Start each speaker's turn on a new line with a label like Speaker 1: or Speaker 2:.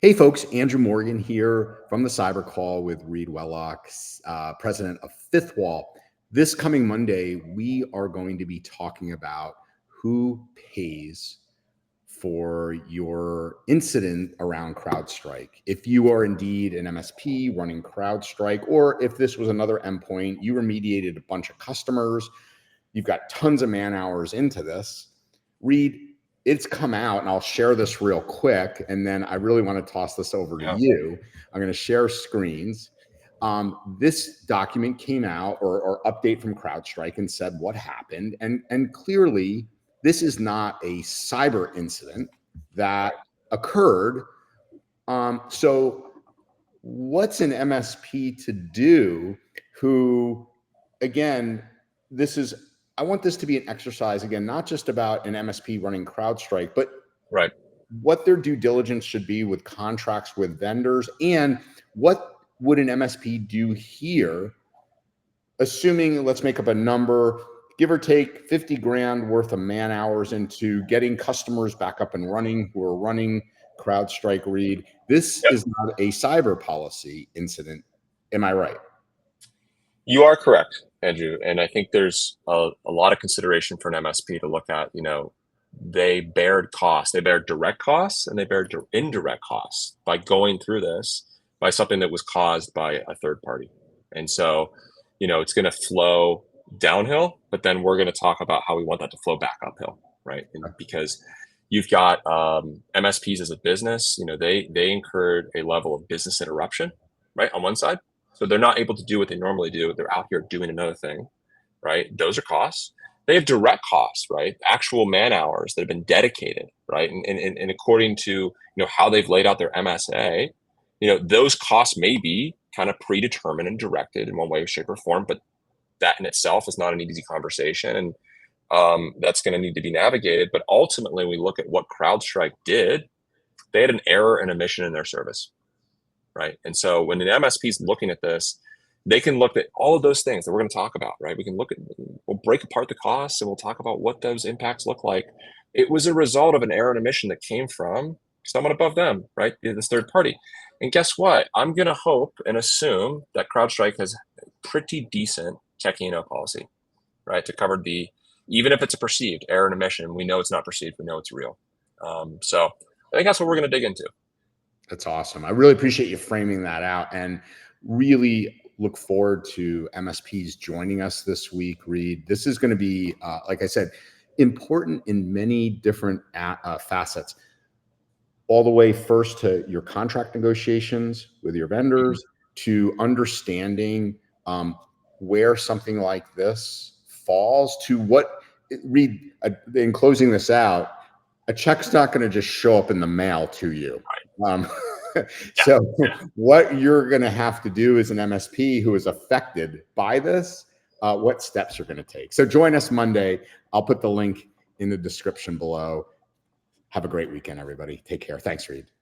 Speaker 1: Hey folks, Andrew Morgan here from the Cyber Call with Reed Wellock, president of Fifth Wall. This coming Monday, we are going to be talking about who pays for your incident around CrowdStrike. If you are indeed an MSP running CrowdStrike, or if this was another endpoint, you remediated a bunch of customers, you've got tons of man hours into this. Reed, it's come out, and I'll share this real quick, and then I really want to toss this over to you. I'm going to share screens. This document came out, or update from CrowdStrike, and said what happened, and clearly this is not a cyber incident that occurred. So what's an MSP to do who, again, I want this to be an exercise, again, not just about an MSP running CrowdStrike, but what their due diligence should be with contracts with vendors, and what would an MSP do here, assuming, let's make up a number, give or take 50 grand worth of man hours into getting customers back up and running who are running CrowdStrike. Read, this is not a cyber policy incident. Am I right?
Speaker 2: You are correct, Andrew. And I think there's a lot of consideration for an MSP to look at. They bared costs, they bear direct costs, and they bear indirect costs by going through this by something that was caused by a third party. And so, it's going to flow downhill, but then we're going to talk about how we want that to flow back uphill, right? And because you've got MSPs as a business, they incurred a level of business interruption, right, on one side. So they're not able to do what they normally do. They're out here doing another thing, right? Those are costs. They have direct costs, right? Actual man hours that have been dedicated, right? And according to how they've laid out their MSA, those costs may be kind of predetermined and directed in one way, shape, or form, but that in itself is not an easy conversation, and that's going to need to be navigated. But ultimately, we look at what CrowdStrike did. They had an error and omission in their service. Right. And so when an MSP is looking at this, they can look at all of those things that we're going to talk about, right? We'll break apart the costs and we'll talk about what those impacts look like. It was a result of an error and omission that came from someone above them, right? This third party. And guess what? I'm going to hope and assume that CrowdStrike has a pretty decent tech E&O policy, right? To cover even if it's a perceived error and omission, we know it's not perceived, we know it's real. So I think that's what we're going to dig into.
Speaker 1: That's awesome. I really appreciate you framing that out, and really look forward to MSPs joining us this week, Reed. This is going to be, like I said, important in many different facets, all the way first to your contract negotiations with your vendors, to understanding where something like this falls, to what, Reed, in closing this out, a check's not going to just show up in the mail to you. So what you're going to have to do as an MSP who is affected by this, what steps you're going to take. So join us Monday. I'll put the link in the description below. Have a great weekend, everybody. Take care. Thanks, Reed.